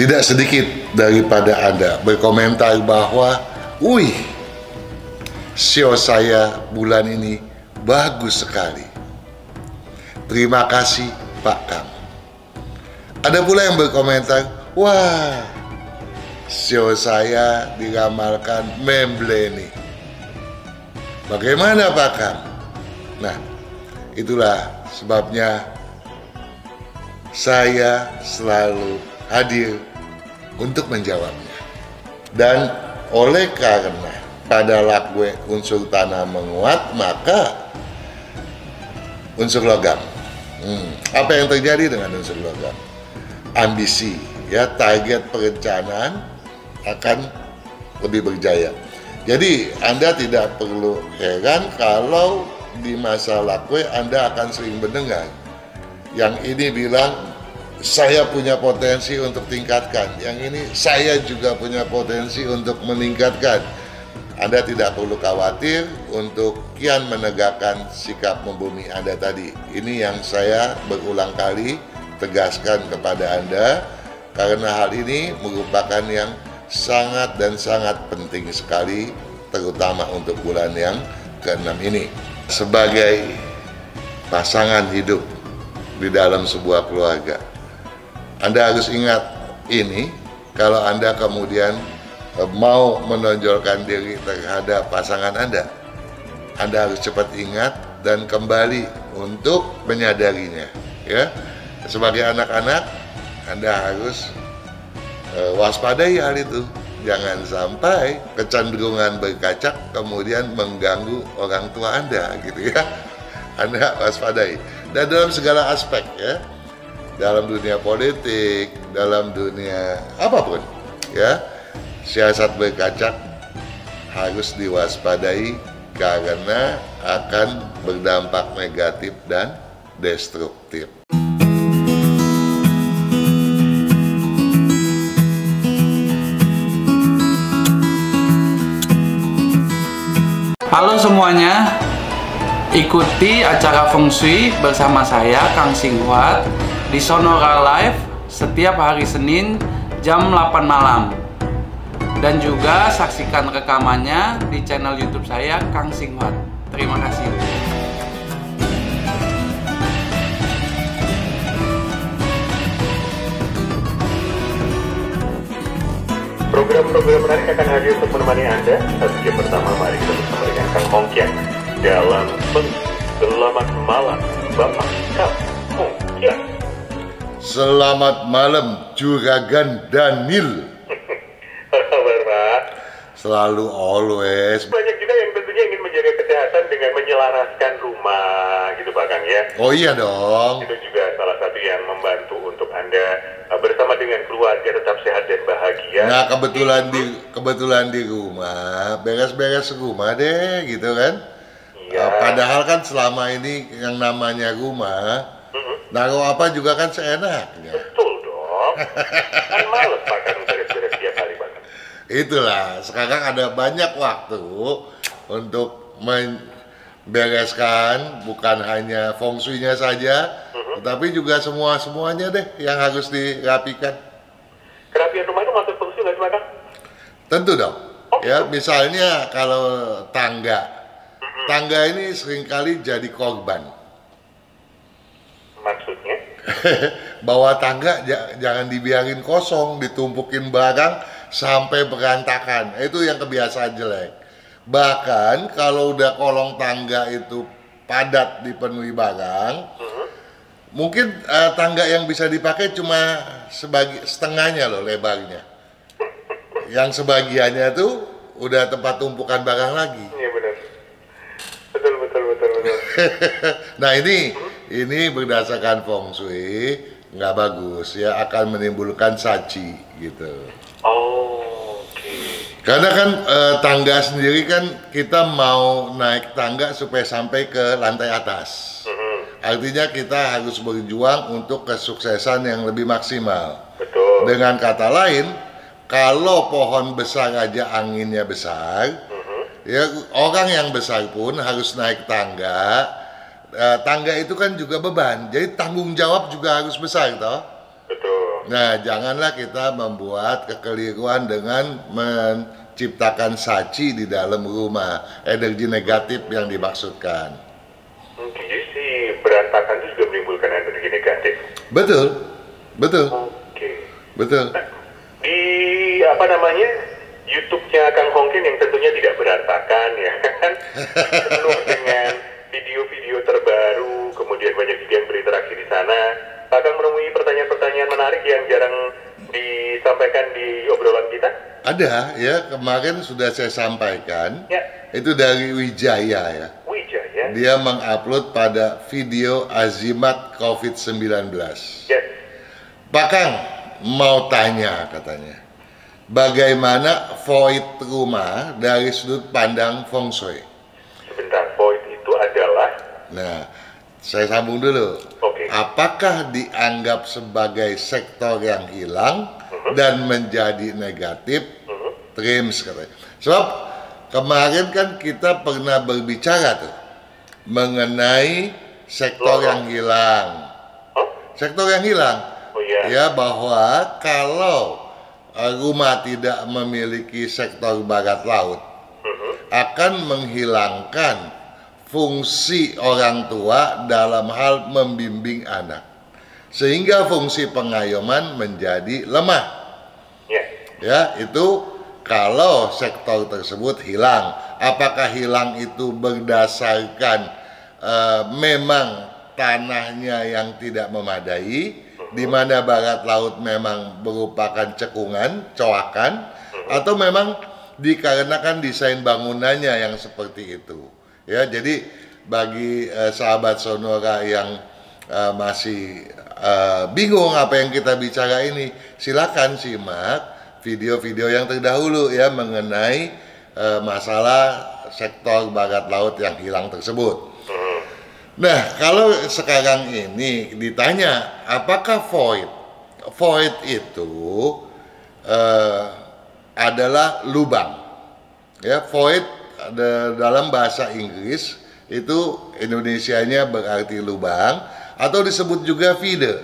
Tidak sedikit daripada Anda berkomentar bahwa, wih, show saya bulan ini bagus sekali. Terima kasih Pak Kang. Ada pula yang berkomentar, wah, show saya diramalkan membleni. Bagaimana Pak Kang? Nah, itulah sebabnya saya selalu hadir untuk menjawabnya. Dan oleh karena pada lakwe unsur tanah menguat, maka unsur logam. Apa yang terjadi dengan unsur logam? Ambisi, ya, target perencanaan akan lebih berjaya. Jadi Anda tidak perlu heran kalau di masa lakwe Anda akan sering mendengar yang ini bilang saya punya potensi untuk tingkatkan, yang ini saya juga punya potensi untuk meningkatkan. Anda tidak perlu khawatir untuk kian menegakkan sikap membumi Anda tadi. Ini yang saya berulang kali tegaskan kepada Anda, karena hal ini merupakan yang sangat dan sangat penting sekali, terutama untuk bulan yang ke-6 ini. Sebagai pasangan hidup di dalam sebuah keluarga, Anda harus ingat ini. Kalau Anda kemudian mau menonjolkan diri terhadap pasangan Anda harus cepat ingat dan kembali untuk menyadarinya, ya. Sebagai anak-anak, Anda harus waspadai hal itu. Jangan sampai kecenderungan berkacak kemudian mengganggu orang tua Anda, gitu ya. Anda waspadai. Dan dalam segala aspek, ya. Dalam dunia politik, dalam dunia apapun, ya, siasat berkacak harus diwaspadai karena akan berdampak negatif dan destruktif. Halo semuanya, ikuti acara Feng Shui bersama saya Kang Singhuat di Sonora Live setiap hari Senin jam 8 malam. Dan juga saksikan rekamannya di channel YouTube saya Kang Singhuat. Terima kasih. Program-program menarik akan hadir untuk menemani Anda. Satu jam pertama, mari kita bersama dengan Kang Hongkian dalam Selamat Malam Bapak Kang Hongkian. Selamat malam Juragan Daniel. Apa kabar Pak? Selalu always. Banyak juga yang tentunya ingin menjaga kesehatan dengan menyelaraskan rumah gitu Pak Kang ya. Oh iya dong. Itu juga salah satu yang membantu untuk Anda bersama dengan keluarga tetap sehat dan bahagia. Nah, kebetulan di rumah, beres-beres rumah deh, gitu kan? Iya. Padahal kan selama ini yang namanya rumah, naruh apa juga kan seenaknya. Betul dong. Kan males Pak Kang beres-beres tiap hari Pak Kang. Itulah, sekarang ada banyak waktu untuk membereskan, bukan hanya feng shui-nya saja, tetapi juga semuanya deh yang harus dirapikan. Kerapian rumah itu masuk feng shui nggak sih Pak Kang? Tentu dong. Ya, misalnya kalau tangga ini seringkali jadi korban. Maksudnya? Bawa tangga jangan dibiarin kosong, ditumpukin barang sampai berantakan. Itu yang kebiasaan jelek. Bahkan kalau udah kolong tangga itu padat dipenuhi barang, mungkin tangga yang bisa dipakai cuma setengahnya loh lebarnya. Yang sebagiannya tuh udah tempat tumpukan barang lagi. Iya benar. Betul. Nah ini berdasarkan feng shui nggak bagus ya, akan menimbulkan saci gitu. Oh, oke. Karena kan tangga sendiri kan kita mau naik tangga supaya sampai ke lantai atas. Artinya kita harus berjuang untuk kesuksesan yang lebih maksimal. Betul. Dengan kata lain, kalau pohon besar aja anginnya besar, ya orang yang besar pun harus naik tangga. Tangga itu kan juga beban, jadi tanggung jawab juga harus besar, toh. Betul. Nah, janganlah kita membuat kekeliruan dengan menciptakan saci di dalam rumah, energi negatif yang dimaksudkan. Jadi si berantakan itu juga menimbulkan energi negatif. Betul, betul, Oke. betul. Di apa namanya YouTube-nya Kang Hongkin yang tentunya tidak berantakan ya kan, penuh dengan video-video terbaru, kemudian banyak juga yang berinteraksi di sana. Kang menemui pertanyaan-pertanyaan menarik yang jarang disampaikan di obrolan kita. Ada ya, kemarin sudah saya sampaikan. Ya. Itu dari Wijaya ya. Wijaya. Dia mengupload pada video azimat COVID-19. Yes. Pak Kang mau tanya katanya, bagaimana void rumah dari sudut pandang feng shui? Sebentar, void itu adalah. Nah, saya sambung dulu. Oke. Apakah dianggap sebagai sektor yang hilang dan menjadi negatif? Trims katanya. Sebab kemarin kan kita pernah berbicara tuh mengenai sektor yang hilang. Sektor yang hilang. Oh iya. Ya, bahwa kalau rumah tidak memiliki sektor barat laut akan menghilangkan fungsi orang tua dalam hal membimbing anak, sehingga fungsi pengayoman menjadi lemah. Ya, itu kalau sektor tersebut hilang. Apakah hilang itu berdasarkan memang tanahnya yang tidak memadai, di mana barat laut memang merupakan cekungan, coakan, atau memang dikarenakan desain bangunannya yang seperti itu. Ya, jadi bagi sahabat Sonora yang masih bingung apa yang kita bicara ini, silakan simak video-video yang terdahulu ya mengenai masalah sektor barat laut yang hilang tersebut. Nah, kalau sekarang ini ditanya apakah void? Void itu adalah lubang. Ya, void dalam bahasa Inggris itu Indonesianya berarti lubang atau disebut juga vide.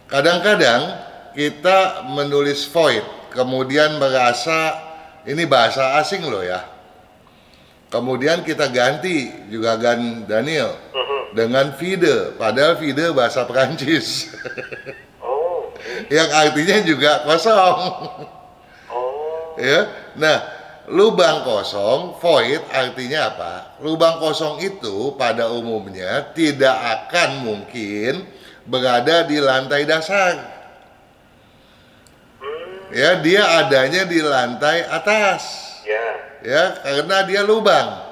Kadang-kadang kita menulis void kemudian merasa ini bahasa asing loh ya. Kemudian kita ganti juga Daniel dengan vide, padahal vide bahasa Perancis. Yang artinya juga kosong. Ya. Nah, lubang kosong, void artinya apa? Lubang kosong itu pada umumnya tidak akan mungkin berada di lantai dasar. Ya, dia adanya di lantai atas. Ya, karena dia lubang.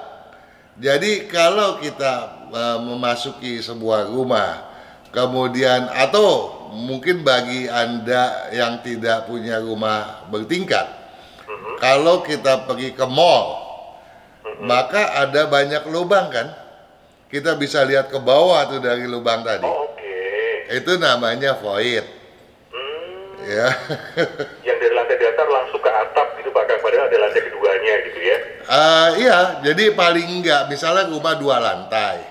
Jadi kalau kita memasuki sebuah rumah, kemudian atau mungkin bagi Anda yang tidak punya rumah bertingkat, kalau kita pergi ke mall, maka ada banyak lubang kan? Kita bisa lihat ke bawah tuh dari lubang tadi. Itu namanya void. Ya. Yang dari lantai dasar langsung ke atap gitu Pak Kang, padahal ada lantai keduanya gitu ya. Iya, jadi paling enggak misalnya rumah 2 lantai.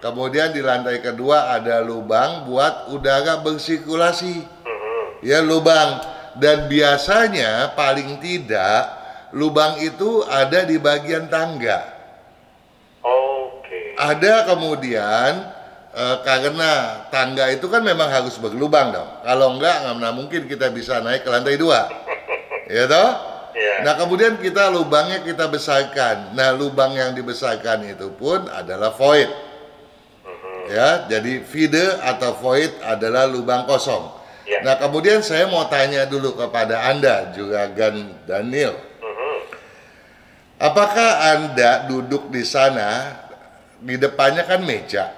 Kemudian di lantai kedua ada lubang buat udara bersirkulasi. Ya, lubang. Dan biasanya paling tidak lubang itu ada di bagian tangga. Ada kemudian karena tangga itu kan memang harus berlubang dong. Kalau enggak mungkin kita bisa naik ke lantai 2. Ya toh? Nah, kemudian kita lubangnya kita besarkan. Nah, lubang yang dibesarkan itu pun adalah void. Ya, jadi vide atau void adalah lubang kosong. Nah, kemudian saya mau tanya dulu kepada Anda juga Daniel. Apakah Anda duduk di sana, di depannya kan meja?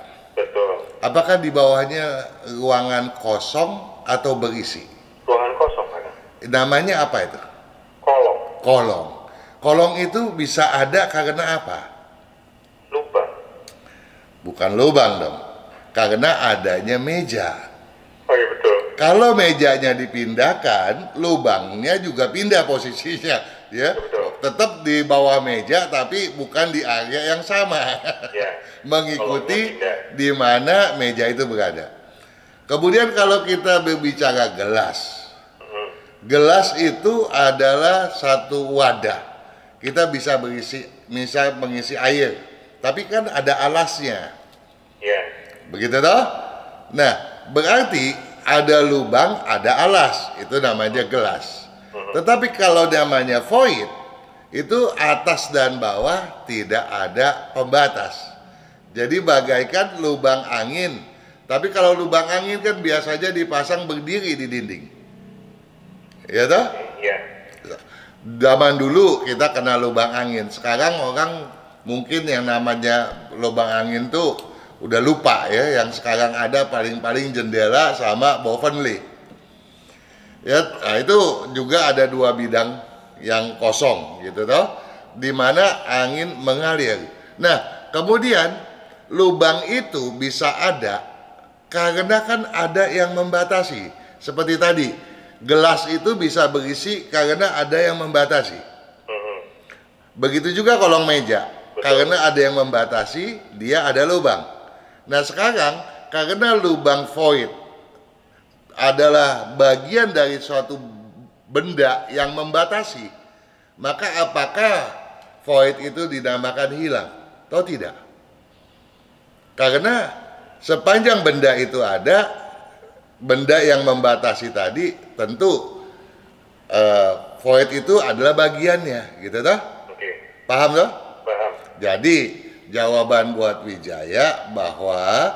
Apakah di bawahnya ruangan kosong atau berisi? Ruangan kosong ada. Namanya apa itu? Kolong. Kolong. Kolong itu bisa ada karena apa? Lubang. Bukan lubang dong. Karena adanya meja. Oh iya betul. Kalau mejanya dipindahkan, lubangnya juga pindah posisinya, ya. Tetap di bawah meja tapi bukan di area yang sama. Mengikuti di mana meja itu berada. Kemudian kalau kita berbicara gelas, gelas itu adalah satu wadah. Kita bisa mengisi air, tapi kan ada alasnya. Ya. Begitu toh? Nah, berarti ada lubang, ada alas. Itu namanya gelas. Tetapi kalau namanya void, itu atas dan bawah tidak ada pembatas. Jadi bagaikan lubang angin. Tapi kalau lubang angin kan biasanya dipasang berdiri di dinding. Ya toh? Iya. Zaman dulu kita kenal lubang angin. Sekarang orang mungkin yang namanya lubang angin tuh udah lupa ya. Yang sekarang ada paling-paling jendela sama bovenly. Ya, nah itu juga ada dua bidang yang kosong gitu toh, di mana angin mengalir. Nah, kemudian lubang itu bisa ada karena kan ada yang membatasi. Seperti tadi, gelas itu bisa berisi karena ada yang membatasi. Begitu juga kolong meja. Karena ada yang membatasi, dia ada lubang. Nah sekarang, karena lubang void adalah bagian dari suatu benda yang membatasi, maka apakah void itu dinamakan hilang? Atau tidak? Karena sepanjang benda itu ada, benda yang membatasi tadi tentu void itu adalah bagiannya, gitu toh? Oke. Paham toh? Paham. Jadi jawaban buat Wijaya bahwa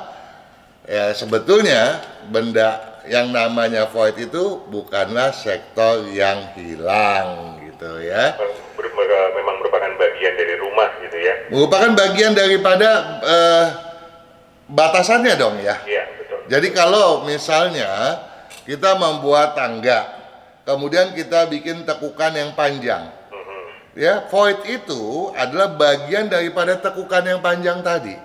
ya sebetulnya benda yang namanya void itu bukanlah sektor yang hilang gitu ya. Memang merupakan bagian dari rumah gitu ya. Merupakan bagian daripada batasannya dong ya. Iya, betul. Jadi kalau misalnya kita membuat tangga, kemudian kita bikin tekukan yang panjang, ya void itu adalah bagian daripada tekukan yang panjang tadi.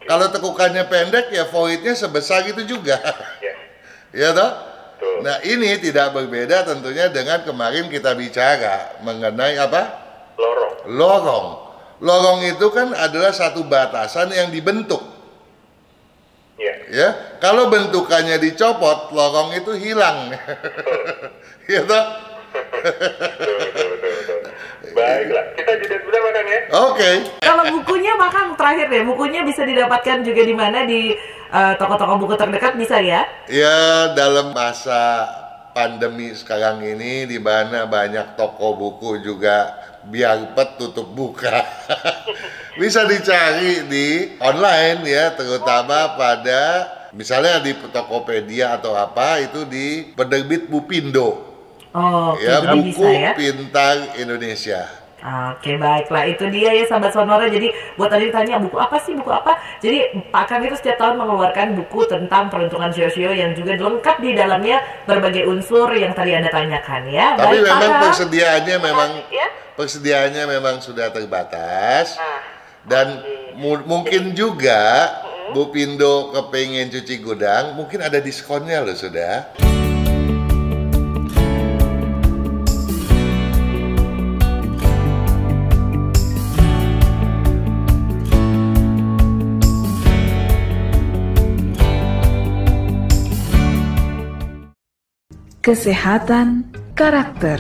Kalau tekukannya pendek ya voidnya sebesar itu juga. Ya. Ya toh? Betul. Nah ini tidak berbeda tentunya dengan kemarin kita bicara mengenai apa? Lorong. Lorong. Lorong itu kan adalah satu batasan yang dibentuk. Ya. Ya, kalau bentukannya dicopot, lorong itu hilang. Ya toh? Betul. Baiklah, kita jeda sebentar makan ya. Oke. Kalau bukunya Makang terakhir deh, bukunya bisa didapatkan juga di mana, di toko-toko buku terdekat bisa ya? Ya, dalam masa pandemi sekarang ini di mana banyak toko buku juga biarpet tutup buka. Bisa dicari di online ya, terutama pada misalnya di Tokopedia atau apa, itu di penerbit Bupindo. Oh, Ya, jadi buku bisa ya? Pintar Indonesia. Oke, baiklah, itu dia ya sahabat Sonora. Jadi buat tadi tanya buku apa sih, buku apa? Jadi Pak Kang itu setiap tahun mengeluarkan buku tentang peruntungan shio-shio yang juga lengkap di dalamnya berbagai unsur yang tadi Anda tanyakan ya. Tapi Baik, memang Pak Kang. persediaannya memang sudah terbatas. Dan mungkin juga Bu Pindo kepengen cuci gudang, mungkin ada diskonnya loh sudah. Kesehatan, karakter,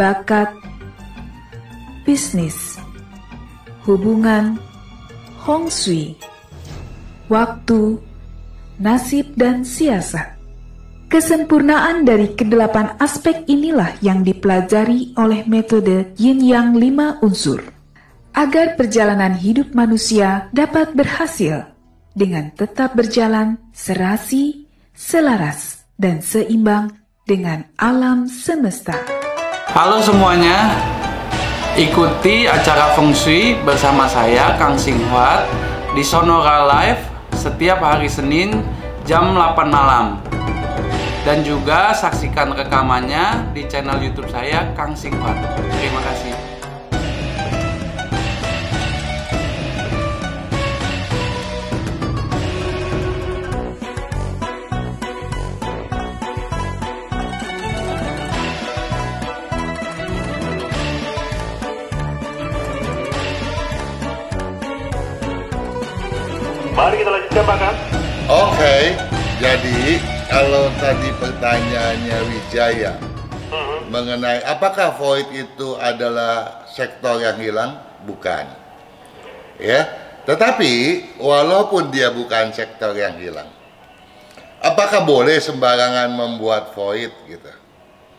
bakat, bisnis, hubungan, Hong Shui, waktu, nasib, dan siasat. Kesempurnaan dari kedelapan aspek inilah yang dipelajari oleh metode Yin Yang 5 unsur, agar perjalanan hidup manusia dapat berhasil dengan tetap berjalan serasi, selaras, dan seimbang dengan alam semesta. Halo semuanya, ikuti acara Feng Shui bersama saya Kang Singhuat di Sonora Live setiap hari Senin jam 8 malam. Dan juga saksikan rekamannya di channel YouTube saya Kang Singhuat. Terima kasih. Mari kita lanjutkan Pak Kang. Oke. Jadi kalau tadi pertanyaannya Wijaya mengenai apakah void itu adalah sektor yang hilang, bukan. Ya, tetapi walaupun dia bukan sektor yang hilang, apakah boleh sembarangan membuat void gitu?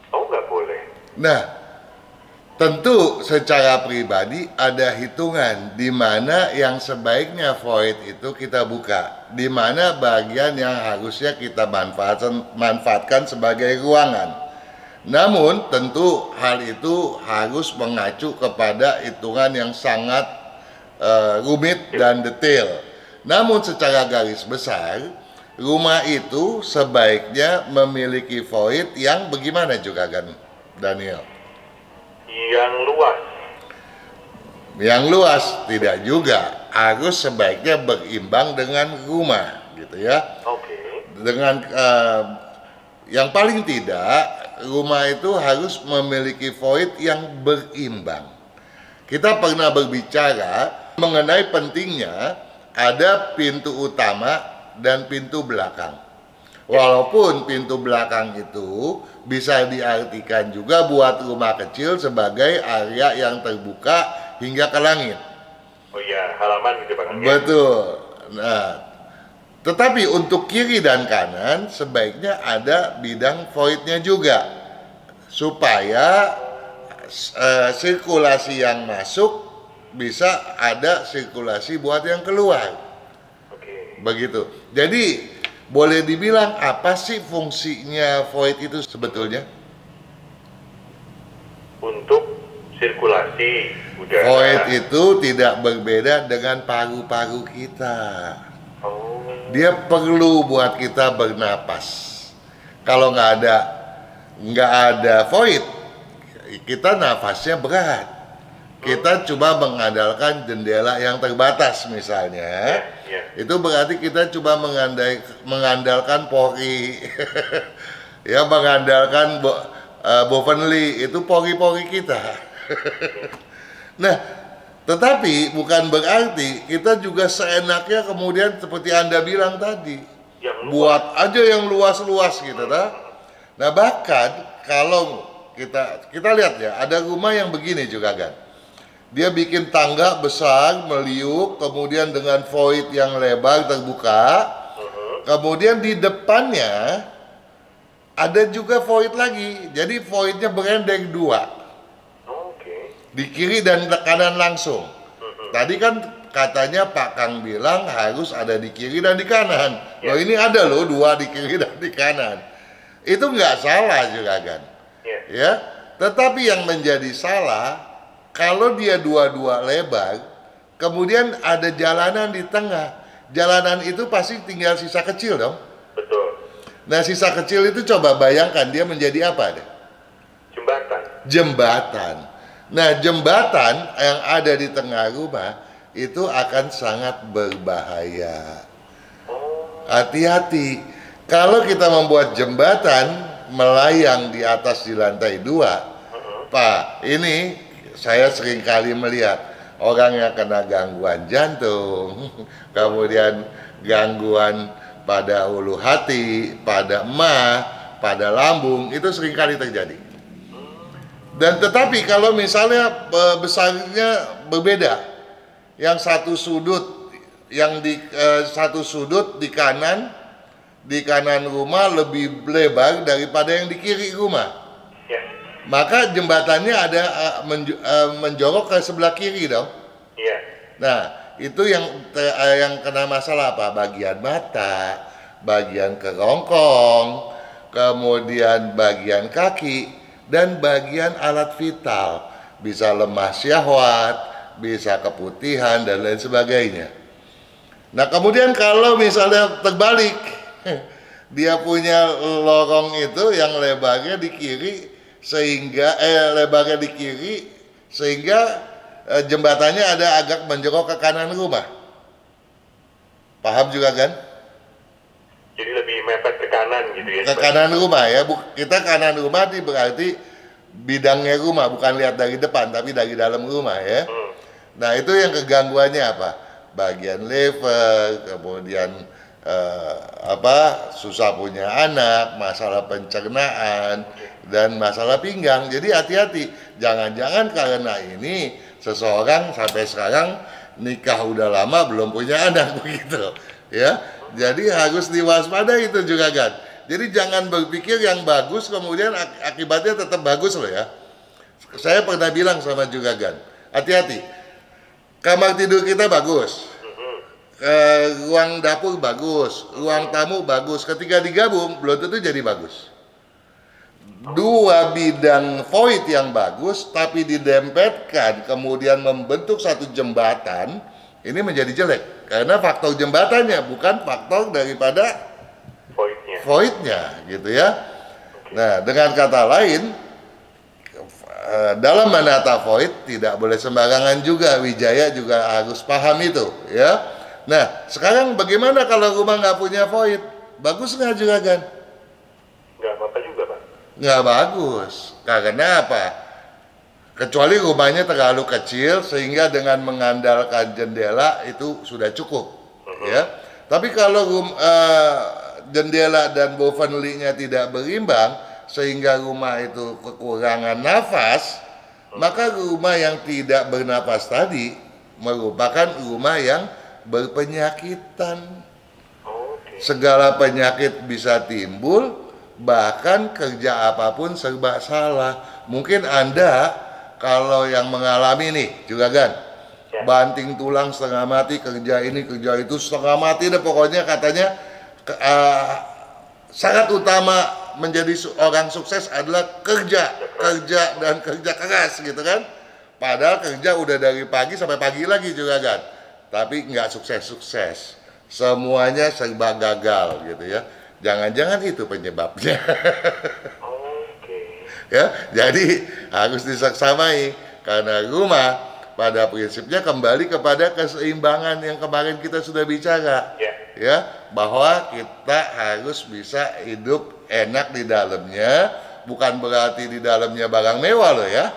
Oh, nggak boleh. Nah, tentu secara pribadi ada hitungan di mana yang sebaiknya void itu kita buka, di mana bagian yang harusnya kita manfaatkan sebagai ruangan. Namun tentu hal itu harus mengacu kepada hitungan yang sangat rumit dan detail. Namun secara garis besar, rumah itu sebaiknya memiliki void yang bagaimana juga kan, Daniel? Yang luas. Yang luas tidak juga, harus sebaiknya berimbang dengan rumah, gitu ya. Oke. Dengan yang paling tidak, rumah itu harus memiliki void yang berimbang. Kita pernah berbicara mengenai pentingnya ada pintu utama dan pintu belakang. Walaupun pintu belakang itu bisa diartikan juga buat rumah kecil sebagai area yang terbuka hingga ke langit. Oh iya, halaman gitu Bang. Betul. Nah, tetapi untuk kiri dan kanan sebaiknya ada bidang voidnya juga, supaya sirkulasi yang masuk bisa ada sirkulasi buat yang keluar. Oke. Begitu. Jadi boleh dibilang apa sih fungsinya void itu sebetulnya? Untuk sirkulasi udara. Void itu tidak berbeda dengan paru-paru kita. Oh. Dia perlu buat kita bernapas. Kalau nggak ada void, kita nafasnya berat. Kita cuma mengandalkan jendela yang terbatas misalnya. Itu berarti kita cuma mengandalkan pori. Ya, mengandalkan Bovenly, itu pori-pori kita. Nah, tetapi bukan berarti kita juga seenaknya kemudian seperti Anda bilang tadi, buat aja yang luas-luas gitu, nah bahkan kalau kita lihat ya, ada rumah yang begini juga kan, dia bikin tangga besar meliuk, kemudian dengan void yang lebar terbuka, kemudian di depannya ada juga void lagi, jadi voidnya berendeng dua, di kiri dan kanan langsung. Tadi kan katanya Pak Kang bilang harus ada di kiri dan di kanan. Loh, ini ada loh dua di kiri dan di kanan. Itu nggak salah juga kan. Ya, tetapi yang menjadi salah kalau dia dua-dua lebar, kemudian ada jalanan di tengah. Jalanan itu pasti tinggal sisa kecil dong. Betul. Nah, sisa kecil itu coba bayangkan dia menjadi apa deh? Jembatan. Jembatan. Nah, jembatan yang ada di tengah rumah itu akan sangat berbahaya. Hati-hati. Kalau kita membuat jembatan melayang di atas di lantai 2, Pak, ini saya sering kali melihat orang yang kena gangguan jantung, kemudian gangguan pada hulu hati, pada emah, pada lambung, itu sering kali terjadi. Dan tetapi kalau misalnya besarnya berbeda, yang satu sudut, yang di satu sudut di kanan rumah lebih lebar daripada yang di kiri rumah, maka jembatannya ada menjorok ke sebelah kiri dong. Nah, itu yang kena masalah apa? Bagian mata, bagian kerongkong, kemudian bagian kaki, dan bagian alat vital, bisa lemah syahwat, bisa keputihan dan lain sebagainya. Nah, kemudian kalau misalnya terbalik, dia punya lorong itu yang lebarnya di kiri sehingga lebarnya di kiri sehingga jembatannya ada agak menjorok ke kanan rumah. Paham juga kan? Jadi lebih mepet ke kanan gitu ya. Ke kanan rumah ya. Kita kanan rumah itu berarti bidangnya rumah, bukan lihat dari depan tapi dari dalam rumah ya. Nah, itu yang kegangguannya apa? Bagian lever, kemudian susah punya anak, masalah pencernaan, dan masalah pinggang. Jadi hati-hati, jangan-jangan karena ini seseorang sampai sekarang nikah udah lama belum punya anak begitu, ya. Jadi harus diwaspadai itu juga kan. Jadi jangan berpikir yang bagus kemudian akibatnya tetap bagus loh ya. Saya pernah bilang sama juga kan, hati-hati. Kamar tidur kita bagus. Ruang dapur bagus, ruang tamu bagus. Ketika digabung, belum tentu jadi bagus. Dua bidang void yang bagus, tapi didempetkan, kemudian membentuk satu jembatan, ini menjadi jelek. Karena faktor jembatannya, bukan faktor daripada voidnya, gitu ya. Nah, dengan kata lain, dalam menata void tidak boleh sembarangan juga. Wijaya juga harus paham itu, ya. Nah, sekarang bagaimana kalau rumah nggak punya void? Bagus nggak juga kan? Nggak apa-apa juga, Pak. Nggak bagus. Karena apa? Kecuali rumahnya terlalu kecil sehingga dengan mengandalkan jendela itu sudah cukup, ya. Tapi kalau jendela dan bovenly-nya tidak berimbang sehingga rumah itu kekurangan nafas, maka rumah yang tidak bernafas tadi merupakan rumah yang berpenyakitan. Segala penyakit bisa timbul, bahkan kerja apapun serba salah. Mungkin Anda kalau yang mengalami nih juga kan, banting tulang setengah mati, kerja ini kerja itu setengah mati deh pokoknya, katanya syarat utama menjadi orang sukses adalah kerja dan kerja keras gitu kan. Padahal kerja udah dari pagi sampai pagi lagi juga kan, tapi nggak sukses-sukses, semuanya serba gagal gitu ya. Jangan-jangan itu penyebabnya. Ya, jadi harus disaksamai karena rumah pada prinsipnya kembali kepada keseimbangan yang kemarin kita sudah bicara, ya, bahwa kita harus bisa hidup enak di dalamnya, bukan berarti di dalamnya barang mewah loh ya,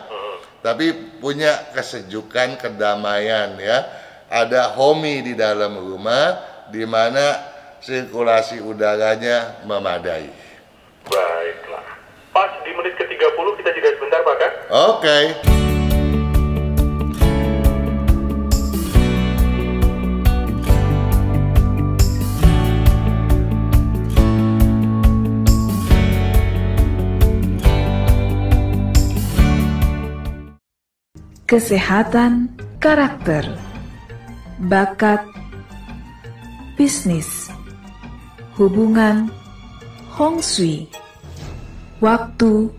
tapi punya kesejukan, kedamaian ya. Ada homey di dalam rumah, di mana sirkulasi udaranya memadai. Baiklah. Pas di menit ke-30 kita jeda sebentar, Pak kan? Oke. Kesehatan karakter, bakat, bisnis, hubungan, Hong Shui, waktu,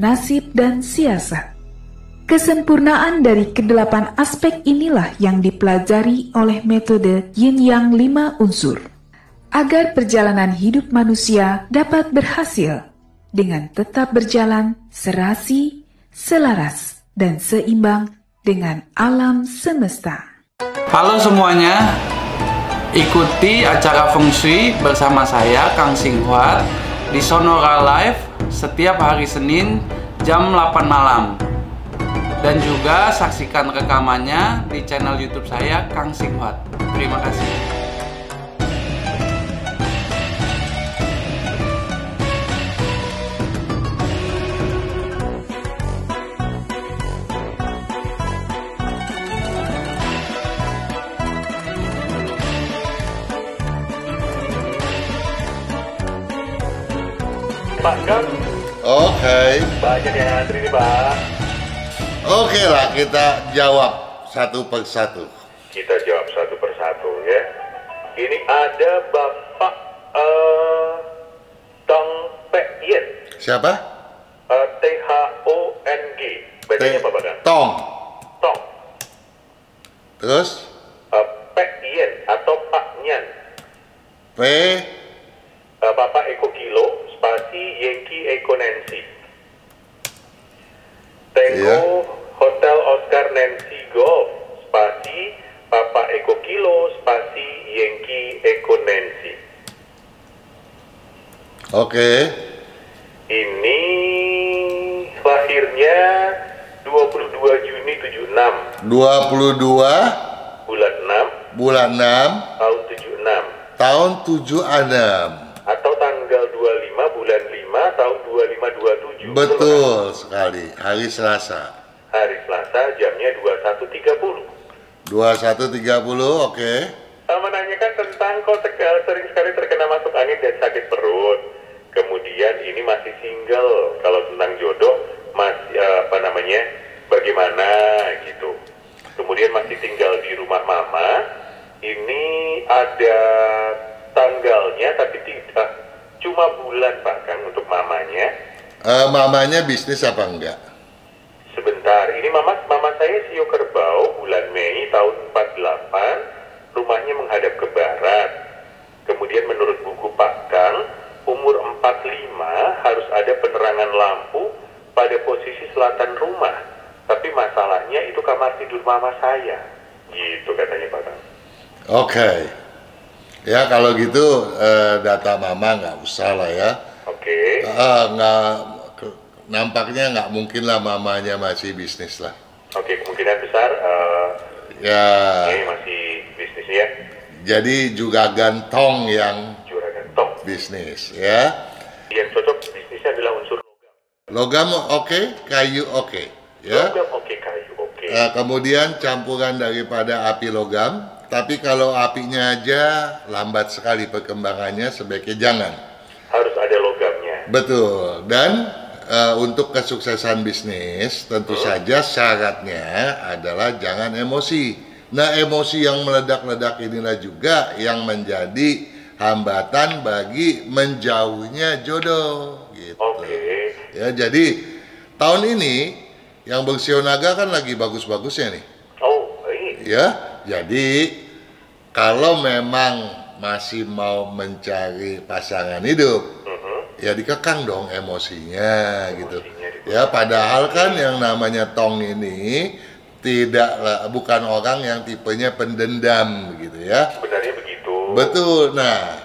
nasib, dan siasat. Kesempurnaan dari kedelapan aspek inilah yang dipelajari oleh metode Yin Yang 5 unsur, agar perjalanan hidup manusia dapat berhasil dengan tetap berjalan serasi, selaras, dan seimbang dengan alam semesta. Halo semuanya, ikuti acara Feng Shui bersama saya Kang Singhuat di Sonora Live setiap hari Senin jam 8 malam. Dan juga saksikan rekamannya di channel YouTube saya Kang Singhuat. Terima kasih. Pak kan? Oke. Banyak yang antri nih, Pak. Oke lah, kita jawab satu persatu. Kita jawab satu persatu ya. Ini ada Bapak Tong Pek Yen. Siapa? THONG. Bacanya apa, Pak kan? Tong. Tong. Terus? Pek Yen atau Pak Nyan. P. Bapak Eko Kilo, spasi Yankee Eko Nancy. Tango Hotel Oscar Nancy Golf, spasi Papa Eko Kilo, spasi Yankee Eko Nancy. Oke. Ini lahirnya 22 Juni 76. 22 Bulan 6 bulan 6 tahun 76. tahun 76. Atau tanggal 25 bulan 5 tahun 2527. Betul sekali, hari Selasa. Hari Selasa jamnya 21.30. 21.30, oke. Menanyakan tentang kok sering sekali terkena masuk angin dan sakit perut. Kemudian ini masih single. Kalau tentang jodoh masih bagaimana gitu. Kemudian masih tinggal di rumah mama. Ini ada tanggalnya tapi tidak, cuma bulan Pak Kang untuk mamanya. Mamanya bisnis apa enggak? Sebentar, ini mama saya Sio Kerbau, bulan Mei tahun 48, rumahnya menghadap ke barat. Kemudian menurut buku Pak Kang, umur 45 harus ada penerangan lampu pada posisi selatan rumah. Tapi masalahnya itu kamar tidur mama saya. Gitu katanya Pak Kang. Oke. Ya kalau gitu data mama nggak usah lah ya. Oke. Nampaknya nggak mungkin lah mamanya masih bisnis lah. Oke, kemungkinan besar Ya. ini masih bisnis ya. Jadi juga gantong yang Juragan Tong. bisnis ya. Yang cocok bisnisnya adalah unsur logam. Logam oke, kayu oke ya. Logam oke, kayu oke. Kemudian campuran daripada api logam. Tapi kalau apinya aja lambat sekali perkembangannya, sebaiknya jangan. Harus ada logamnya. Betul. Dan untuk kesuksesan bisnis tentu saja syaratnya adalah jangan emosi. Nah, emosi yang meledak-ledak inilah juga yang menjadi hambatan bagi menjauhnya jodoh gitu. Oke. Ya, jadi tahun ini yang bersio naga kan lagi bagus-bagusnya nih. Oh, baik. Ya, jadi kalau memang masih mau mencari pasangan hidup, ya dikekang dong emosinya gitu. Ya padahal kan yang namanya Tong ini bukan orang yang tipenya pendendam gitu ya. Sebenarnya begitu. Betul. Nah,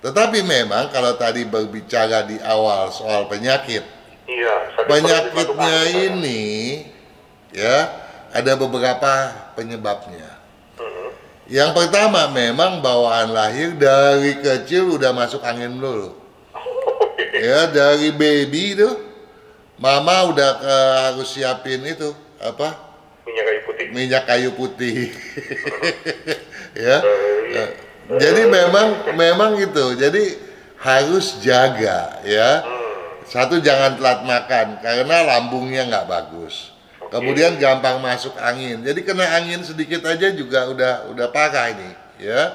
tetapi memang kalau tadi berbicara di awal soal penyakit, Iya. penyakitnya ini ya ada beberapa penyebabnya. Yang pertama memang bawaan lahir dari kecil udah masuk angin dulu. Ya dari baby itu, mama udah harus siapin itu apa? Minyak kayu putih. Minyak kayu putih. Ya. Jadi memang itu. Jadi harus jaga ya. Satu jangan telat makan karena lambungnya nggak bagus. Kemudian gampang masuk angin. Jadi kena angin sedikit aja juga udah parah ini, ya.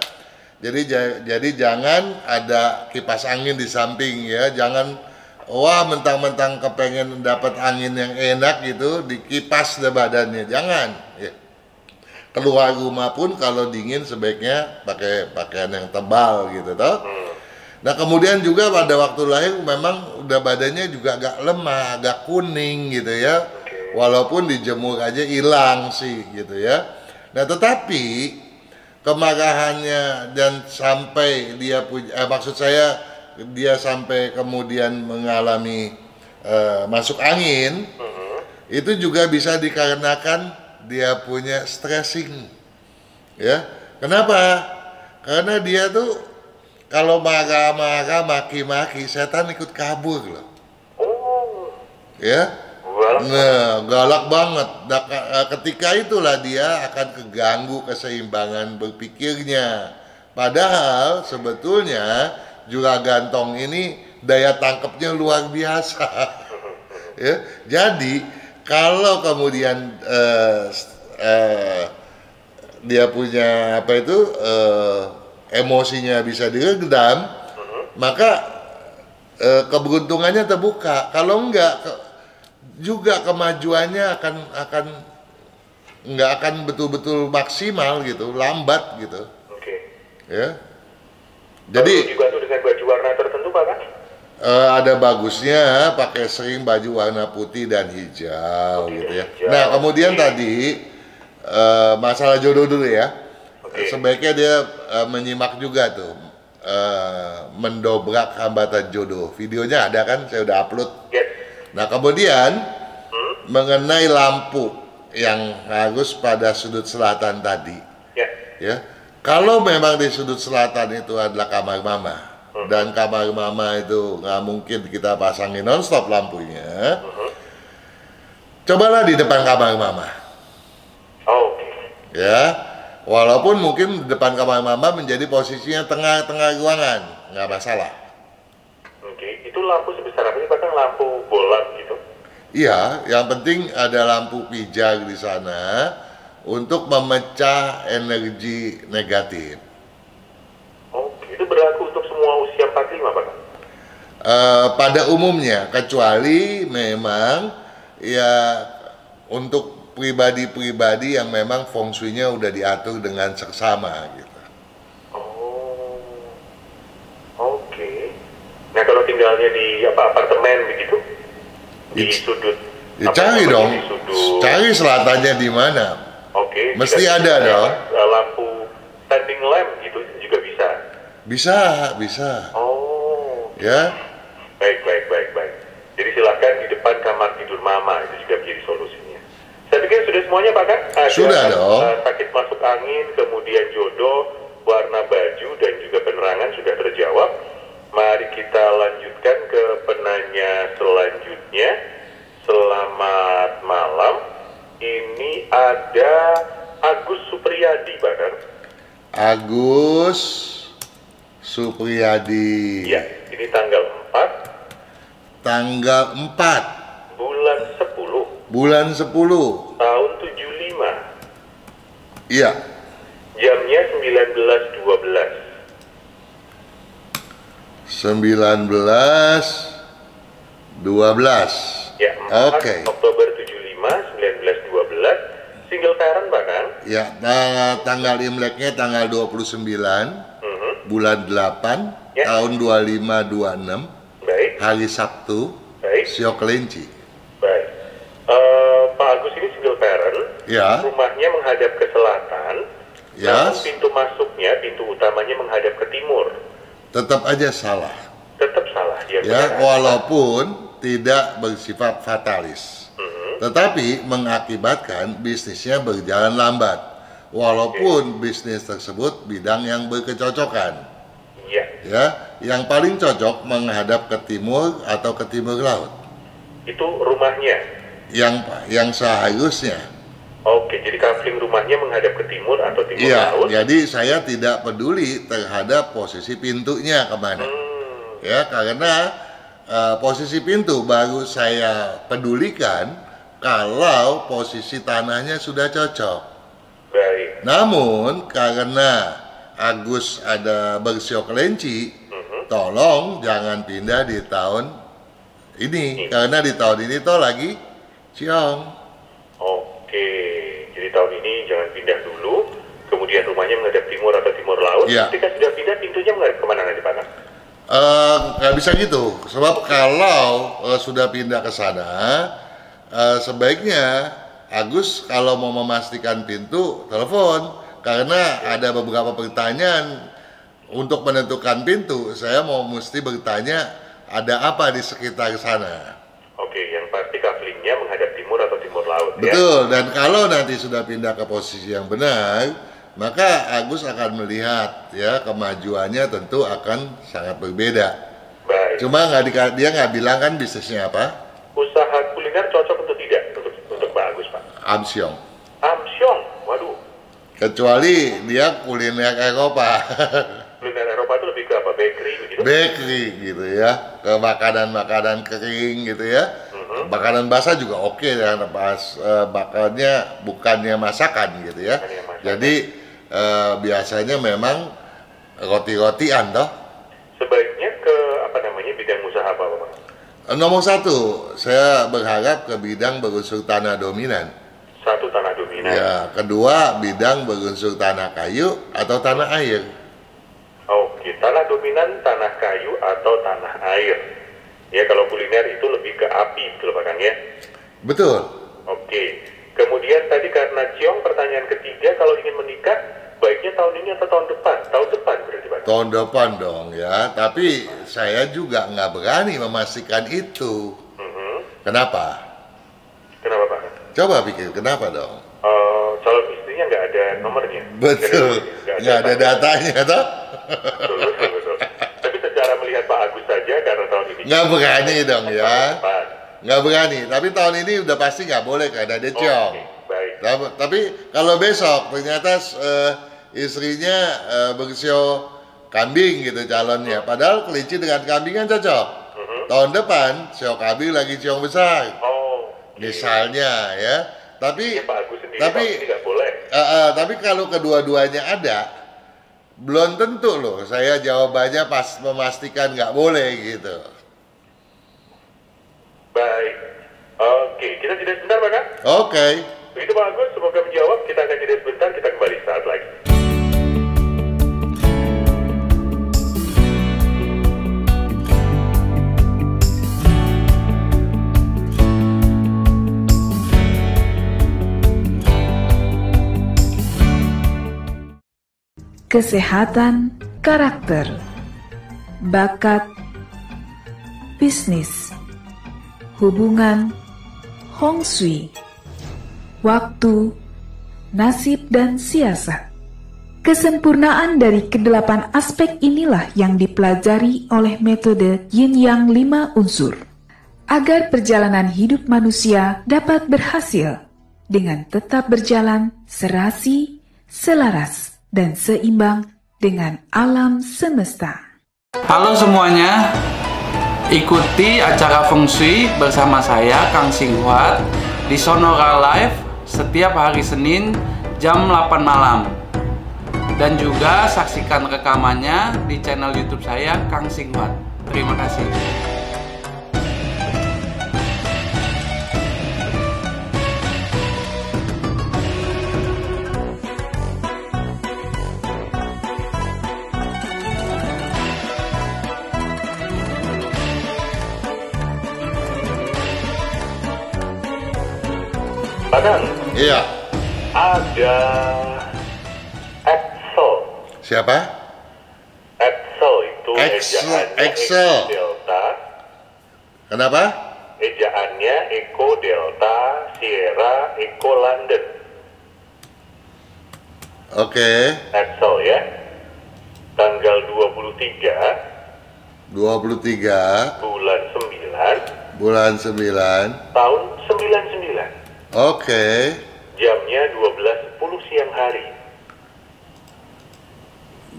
Jadi jangan ada kipas angin di samping ya. Jangan wah mentang-mentang kepengen dapat angin yang enak gitu dikipas deh badannya. Jangan. Ya. Keluar rumah pun kalau dingin sebaiknya pakai pakaian yang tebal gitu toh. Nah kemudian juga pada waktu lahir memang udah badannya juga agak lemah, agak kuning gitu ya. Walaupun dijemur aja hilang sih gitu ya. Nah tetapi kemarahannya dan sampai dia punya, maksud saya dia sampai kemudian mengalami masuk angin, itu juga bisa dikarenakan dia punya stressing, ya. Kenapa? Karena dia tuh kalau marah-marah, maki-maki, setan ikut kabur loh, ya. Nah, galak banget. Nah, ketika itulah dia akan keganggu keseimbangan berpikirnya. Padahal sebetulnya juragan Tong ini daya tangkapnya luar biasa. Ya, jadi kalau kemudian dia punya apa itu emosinya bisa diredam, maka keberuntungannya terbuka. Kalau enggak juga kemajuannya akan nggak akan betul-betul maksimal gitu, lambat gitu. Oke. Ya. Jadi dibantu dengan baju warna tertentu Pak kan? ada bagusnya pakai sering baju warna putih dan hijau gitu ya. Nah kemudian tadi masalah jodoh dulu ya. Sebaiknya dia menyimak juga tuh mendobrak hambatan jodoh. Videonya ada kan? Saya udah upload. Nah kemudian mengenai lampu yang harus pada sudut selatan tadi, ya Kalau memang di sudut selatan itu adalah kamar mama, dan kamar mama itu nggak mungkin kita pasangin nonstop lampunya, cobalah di depan kamar mama. Oke. Ya, walaupun mungkin di depan kamar mama menjadi posisinya tengah-tengah ruangan, nggak masalah. Oke, itu lampu sebesar apa sih? Bahkan lampu bola gitu? Iya, yang penting ada lampu pijar di sana untuk memecah energi negatif. Oke, itu berlaku untuk semua usia 45, Pak? Pada umumnya, kecuali memang ya untuk pribadi-pribadi yang memang feng shui-nya udah diatur dengan seksama gitu. Oh, oke. Nah, kalau tinggalnya di apartemen begitu, di sudut. Ya cari dong, di sudut. cari selatannya di mana. Oke. Mesti tidak ada dong. Lampu standing lamp gitu juga bisa. Bisa. Oh. Ya. Baik. Jadi silakan di depan kamar tidur mama, itu juga menjadi solusinya. Saya pikir sudah semuanya, Pak, kan? Ada, Sudah dong. Sakit masuk angin, kemudian jodoh, warna baju, dan juga penerangan sudah terjawab. Mari kita lanjutkan ke penanya selanjutnya. Selamat malam. Ini ada Agus Supriyadi, Pak. Agus Supriyadi. Ya, ini tanggal 4 Tanggal 4 bulan 10 bulan 10. tahun 75. Iya. Jamnya 19.12. 19.12. Ya, 4 Oke. Oktober 75, 1912. Single parent, Bahkan. Ya, tanggal Imleknya tanggal 29 bulan 8 Ya. tahun 2526, Baik, hari Sabtu, baik, Sio Kelinci. baik. Pak Agus ini single parent. Ya. Rumahnya menghadap ke selatan. Ya. Namun pintu masuknya, pintu utamanya menghadap ke timur. Tetap aja salah. Tetap salah. Ya, Ya, benar. walaupun tidak bersifat fatalis. Tetapi mengakibatkan bisnisnya berjalan lambat. Walaupun bisnis tersebut bidang yang berkecocokan. Iya. Ya, yang paling cocok menghadap ke timur atau ke timur laut. Itu rumahnya. Yang seharusnya. Oke, jadi kafling rumahnya menghadap ke timur atau timur Iya, laut. jadi saya tidak peduli terhadap posisi pintunya kemana. Ya, karena posisi pintu baru saya pedulikan kalau posisi tanahnya sudah cocok. Baik. Namun karena Agus ada bersio kelinci, tolong jangan pindah di tahun ini, karena di tahun ini toh lagi ciong. Oke, jadi tahun ini jangan pindah dulu. Kemudian rumahnya menghadap timur atau timur laut. Iya. Ketika sudah pindah, pintunya menghadap kemana nanti, Pak? Nggak bisa gitu, sebab kalau sudah pindah ke sana, sebaiknya Agus kalau mau memastikan pintu, telepon. Karena ada beberapa pertanyaan untuk menentukan pintu, saya mau mesti bertanya ada apa di sekitar sana. Oke, yang pasti kaflingnya menghadap timur atau timur laut. Betul, dan kalau nanti sudah pindah ke posisi yang benar, maka Agus akan melihat ya kemajuannya tentu akan sangat berbeda. Baik. Cuma dia nggak bilang kan bisnisnya apa? Usaha kuliner cocok untuk tidak untuk Pak Agus, Pak? Amsyong. Amsyong, waduh. Kecuali dia kuliner Eropa. Kuliner Eropa itu lebih ke apa? Bakery begitu? Bakery gitu ya, ke makanan-makanan kering gitu ya. Makanan basah juga oke ya, pas bakarnya bukannya masakan gitu ya. Bukannya masakan. Jadi biasanya memang roti-rotian toh. Sebaiknya ke bidang usaha apa, Pak? Nomor 1, saya berharap ke bidang berunsur tanah dominan. Satu, tanah dominan. Ya, kedua bidang berunsur tanah kayu atau tanah air. Oke, tanah dominan, tanah kayu atau tanah air. Ya, kalau kuliner itu lebih ke api, betul Pak Kang ya? Betul. Oke. Kemudian tadi karena ciong, pertanyaan ketiga, kalau ingin menikah, baiknya tahun ini atau tahun depan? Tahun depan berarti Pak? Tahun depan dong ya, tapi saya juga nggak berani memastikan itu. Kenapa? Kenapa Pak? Coba pikir kenapa dong? Calon istrinya nggak ada nomornya. Betul. Nggak nggak ada datanya, toh? Betul. Tapi secara melihat Pak Agus saja, karena tahun ini Nggak berani dong ya. depan. Nggak berani, tapi tahun ini udah pasti nggak boleh karena ada ciong. Oke, baik. Tapi kalau besok ternyata istrinya bersio kambing gitu calonnya, padahal kelinci dengan kambing kan cocok. Tahun depan sio kambing lagi ciong besar, Oh, misalnya ya. Tapi Pak Agus sendiri tapi tahun ini nggak boleh. tapi kalau kedua-duanya ada, belum tentu loh. Saya jawabannya pas memastikan nggak boleh gitu. Baik. Oke, kita jeda sebentar, Pak Kang. Oke. Begitu Pak Agus, semoga menjawab. Kita akan jeda sebentar, kita kembali saat lagi. Kesehatan karakter, bakat, bisnis, hubungan, Hong Shui, waktu, nasib dan siasat. Kesempurnaan dari kedelapan aspek inilah yang dipelajari oleh metode Yin Yang 5 unsur, agar perjalanan hidup manusia dapat berhasil dengan tetap berjalan serasi, selaras, dan seimbang dengan alam semesta. Halo semuanya, ikuti acara Feng Shui bersama saya Kang Singhuat di Sonora Live setiap hari Senin jam 8 malam. Dan juga saksikan rekamannya di channel YouTube saya Kang Singhuat. Terima kasih. Pak Kang, Iya. ada Excel. Siapa? Excel itu ejaannya Excel. Eko Delta. Kenapa? Ejaannya Eko Delta Sierra Eko London. Oke. Excel ya. Tanggal 23 23 bulan 9 bulan 9. tahun 99. Oke. Jamnya 12.10 siang hari.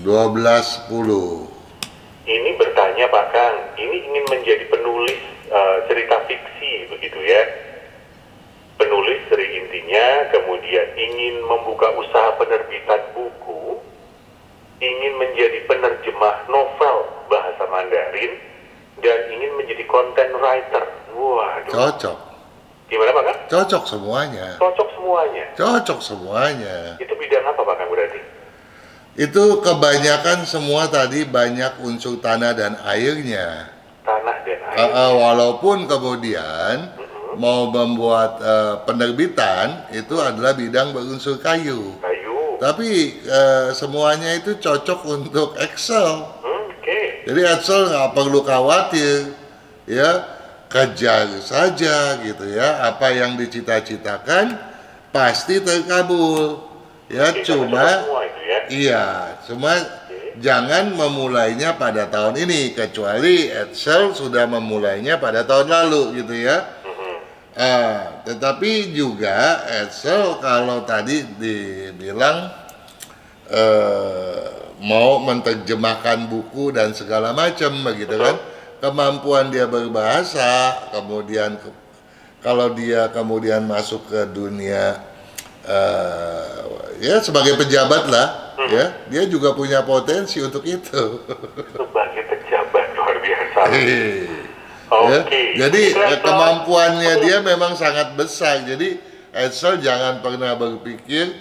12.10. Ini bertanya Pak Kang, ini ingin menjadi penulis cerita fiksi begitu ya. Penulis intinya, kemudian ingin membuka usaha penerbitan buku, ingin menjadi penerjemah novel bahasa Mandarin, dan ingin menjadi content writer. Waduh. Cocok. Gimana Pak Kang? Cocok semuanya. Cocok semuanya. Cocok semuanya. Itu bidang apa Pak Kang berarti? Itu kebanyakan semua tadi banyak unsur tanah dan airnya. Tanah dan air. Walaupun kemudian mau membuat penerbitan itu adalah bidang berunsur kayu. Kayu. Tapi semuanya itu cocok untuk Excel. Oke. Jadi Excel nggak perlu khawatir, ya kejar saja gitu ya. Apa yang dicita-citakan pasti terkabul. Ya Oke, cuma, semua itu ya. iya, cuma jangan memulainya pada tahun ini, kecuali Excel sudah memulainya pada tahun lalu gitu ya. Tetapi juga Excel kalau tadi dibilang mau menerjemahkan buku dan segala macam begitu kan, kemampuan dia berbahasa, kemudian kalau dia kemudian masuk ke dunia ya sebagai pejabat lah, ya dia juga punya potensi untuk itu. Sebagai pejabat luar biasa. Ya, Oke. jadi kemampuannya dia memang sangat besar. Jadi Excel jangan pernah berpikir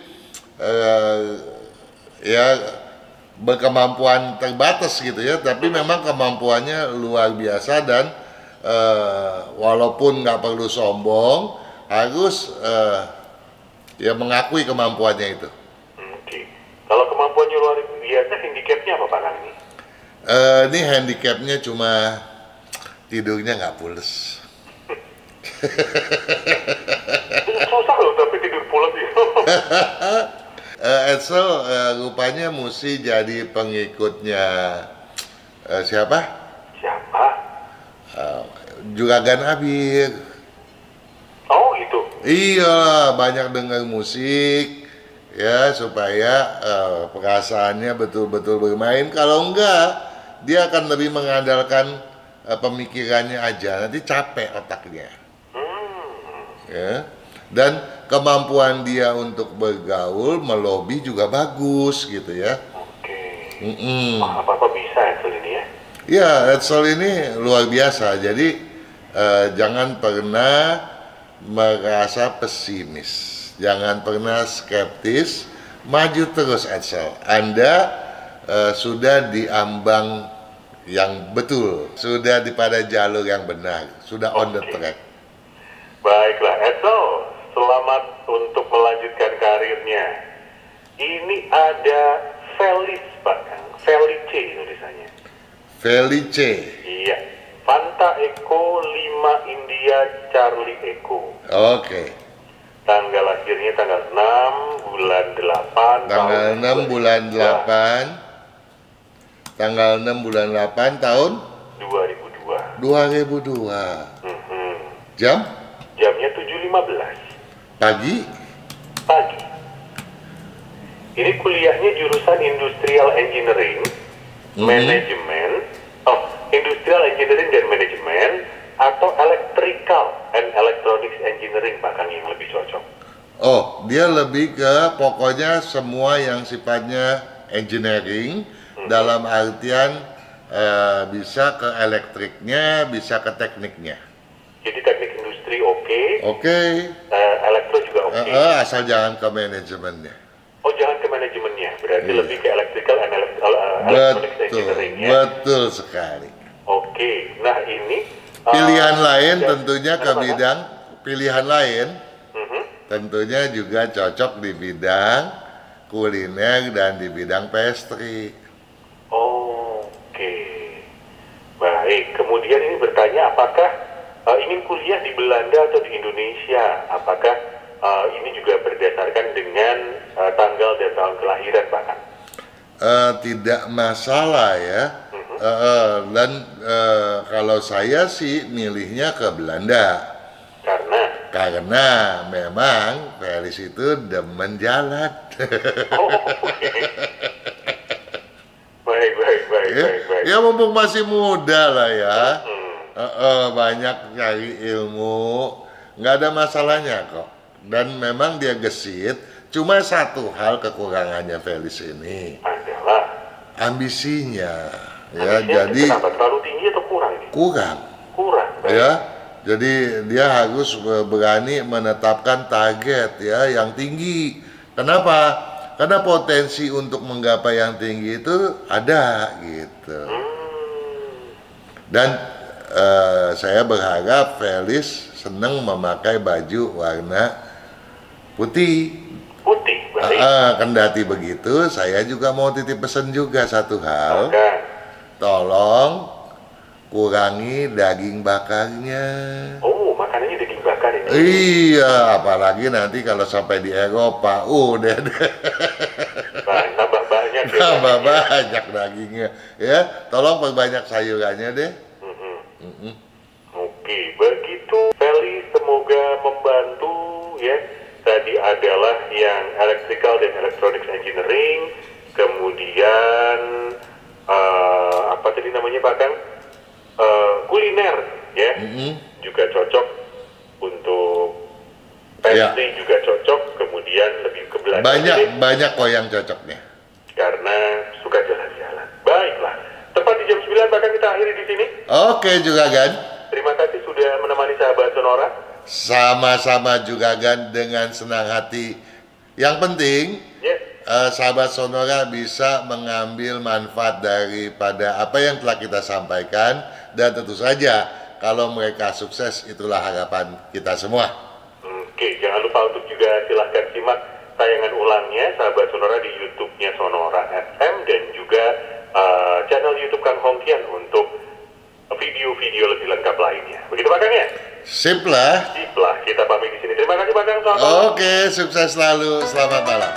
ya berkemampuan terbatas gitu ya, tapi memang kemampuannya luar biasa dan walaupun nggak perlu sombong, harus ya mengakui kemampuannya itu. Oke. Kalau kemampuannya luar biasa, handicapnya apa Pak Kang ini? Ini handicapnya cuma tidurnya nggak pules. Susah loh tapi tidur pulas itu. Edsel rupanya mesti jadi pengikutnya siapa? Siapa? Juragan Abir. Oh itu. Iya, banyak dengar musik ya supaya perasaannya betul-betul bermain. Kalau enggak, dia akan lebih mengandalkan pemikirannya aja. Nanti capek otaknya. Ya. Dan kemampuan dia untuk bergaul, melobi juga bagus gitu ya. Oke. Mm-mm. Apa-apa bisa Edsel ini ya? Ya, Edsel ini luar biasa. Jadi jangan pernah merasa pesimis, jangan pernah skeptis, maju terus Edsel. Anda sudah diambang yang betul, sudah pada jalur yang benar, sudah on the track. Baiklah Edsel, selamat untuk melanjutkan karirnya. Ini ada Felice Pak, Felice tulisannya. Felice. Iya, Fanta Eko 5 India Charlie Eko. Oke. Tanggal lahirnya tanggal 6 bulan 8 Tanggal tahun 6 bulan 8. Tanggal 6 bulan 8 tahun 2002. 2002. Jam? Jamnya 7.15 Pagi? pagi. Ini kuliahnya jurusan Industrial Engineering, Manajemen, Industrial Engineering dan Manajemen, atau Electrical and Electronics Engineering bahkan yang lebih cocok. Oh, dia lebih ke pokoknya semua yang sifatnya engineering dalam artian bisa ke elektriknya, bisa ke tekniknya. Jadi teknik industri oke, Oke. elektro juga oke. Asal jangan ke manajemennya. Oh jangan ke manajemennya, berarti lebih ke Electrical and Electronics Engineering ya. Betul sekali. Oke, nah ini Pilihan lain dan- tentunya ke apa, Pak? bidang pilihan lain Mhm. tentunya juga cocok di bidang kuliner dan di bidang pastry. Oke, baik. Kemudian ini bertanya apakah ingin kuliah di Belanda atau di Indonesia? Apakah ini juga berdasarkan dengan tanggal dan tahun kelahiran bahkan? Tidak masalah ya. Dan kalau saya sih milihnya ke Belanda karena memang Felis itu demen jalan. Oke. Baik. Ya mumpung masih muda lah ya. Banyak cari ilmu, nggak ada masalahnya kok. Dan memang dia gesit. Cuma satu hal kekurangannya Felis ini Adalah ambisinya. Ya, ambisinya jadi kenapa terlalu tinggi atau kurang ini? kurang. Baik. Ya, jadi dia harus berani menetapkan target ya yang tinggi. Kenapa? Karena potensi untuk menggapai yang tinggi itu ada gitu. Dan saya berharap Felis senang memakai baju warna putih. Baik. Kendati begitu, saya juga mau titip pesan juga satu hal. Maka, Tolong kurangi daging bakarnya. makanannya daging bakar ini. Iya, apalagi nanti kalau sampai di Eropa, udah deh. Tambah banyak ya. Tambah banyak dagingnya. Ya, tolong perbanyak sayurannya deh. Oke, begitu Feli, semoga membantu ya. Tadi adalah yang Electrical dan Electronics Engineering, kemudian apa tadi namanya Pak Kang? Kuliner ya, juga cocok untuk pastry juga cocok, kemudian lebih ke Belanda. Banyak kok yang cocoknya. Karena suka jalan-jalan. Baiklah, tepat di jam 9 bahkan kita akhiri di sini. Oke juga Gan. Terima kasih sudah menemani sahabat Sonora. Sama-sama juga Gan, dengan senang hati. Yang penting sahabat Sonora bisa mengambil manfaat daripada apa yang telah kita sampaikan, dan tentu saja kalau mereka sukses itulah harapan kita semua. Oke, jangan lupa untuk juga silahkan simak tayangan ulangnya sahabat Sonora di YouTube-nya Sonora FM dan juga channel YouTube Kang Hongkian untuk video-video lebih lengkap lainnya. Begitu Pak Kang ya? Sip lah. Sip lah, kita pamit di sini. Terima kasih Pak Kang. Selamat malam. Oke, sukses selalu. Selamat malam.